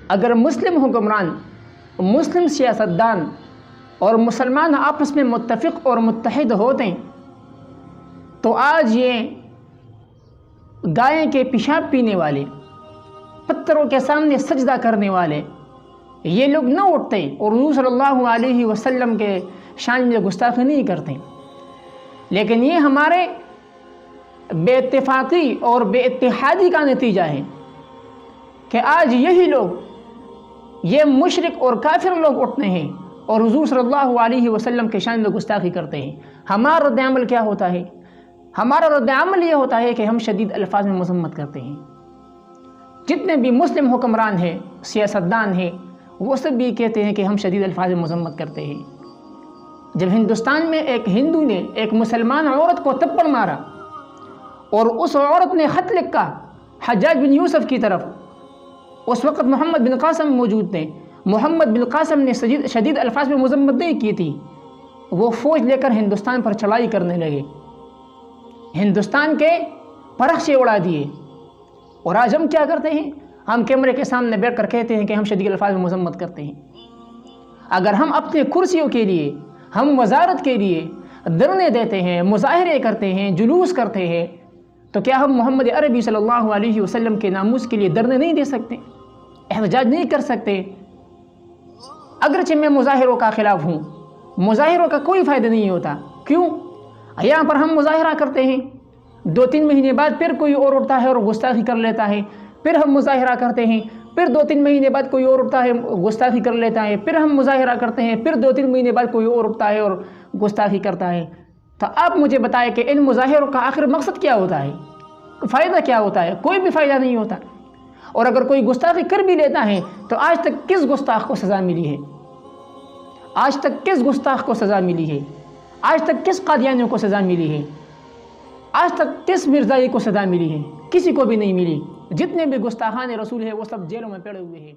اگر مسلم حکمران، مسلم سیاستدان اور مسلمان آپس میں متفق اور متحد ہوتے تو آج یہ گائے کے پیشاب پینے والے، پتھروں کے سامنے سجدہ کرنے والے یہ لوگ نہ اٹھتے اور حضور صلی اللہ علیہ وسلم کے شان میں گستاخی نہیں کرتے. لیکن یہ ہمارے بے اتفاقی اور بے اتحادی کا نتیجہ ہے کہ آج یہی لوگ، یہ مشرک اور کافر لوگ اٹھتے ہیں اور حضور صلی اللہ علیہ وسلم کے شان میں گستاخی کرتے ہیں. ہمارا رد عمل کیا ہوتا ہے؟ ہمارا رد عمل یہ ہوتا ہے کہ ہم شدید الفاظ میں مذمت کرتے ہیں. جتنے بھی مسلم حکمران ہیں، سیاستدان ہیں، وہ سب بھی کہتے ہیں کہ ہم شدید الفاظ میں مذمت کرتے ہیں. جب ہندوستان میں ایک ہندو نے ایک مسلمان عورت کو تھپڑ مارا اور اس عورت نے خط لکھا حجاج بن یوسف کی طرف، اس وقت محمد بن قاسم موجود تھے. محمد بن قاسم نے شدید الفاظ میں مذمت نہیں کی تھی. وہ فوج لے کر ہندوستان پر چڑھائی کرنے لگے، ہندوستان کے پرخشے اڑا دیے. اور آج ہم کیا کرتے ہیں؟ ہم کیمرے کے سامنے بیٹھ کر کہتے ہیں کہ ہم شدید الفاظ میں مذمت کرتے ہیں. اگر ہم اپنے کرسیوں کے لیے، ہم وزارت کے لیے دھرنے دیتے ہیں، مظاہرے کرتے ہیں، جلوس کرتے ہیں، تو کیا ہم محمد عربی صلی اللہ علیہ وسلم کے ناموس کے لیے دھرنے نہیں دے سکتے، احتجاج نہیں کر سکتے؟ اگرچہ میں مظاہروں کا خلاف ہوں، مظاہروں کا کوئی فائدہ نہیں ہوتا. کیوں؟ یہاں پر ہم مظاہرہ کرتے ہیں، 2-3 مہینے بعد پھر کوئی اور اٹھتا ہے اور گستاخی کر لیتا ہے، پھر ہم مظاہرہ کرتے ہیں، پھر 2-3 مہینے بعد کوئی اور اٹھتا ہے گستاخی کر لیتا ہے، پھر ہم مظاہرہ کرتے ہیں، پھر 2-3 مہینے بعد کوئی اور اٹھتا ہے اور گستاخی کرتا ہے. تو آپ مجھے بتائیں کہ ان مظاہروں کا آخر مقصد کیا ہوتا ہے؟ فائدہ کیا ہوتا ہے؟ کوئی بھی فائدہ نہیں ہوتا. اور اگر کوئی گستاخی کر بھی لیتا ہے تو آج تک کس گستاخ کو سزا ملی ہے؟ آج تک کس گستاخ کو سزا ملی ہے؟ آج تک کس قادیانیوں کو سزا ملی ہے؟ آج تک کس مرزائی کو سزا ملی ہے؟ کسی کو بھی نہیں ملی. جتنے بھی گستاخان رسول ہیں وہ سب جیلوں میں پڑے ہوئے ہیں.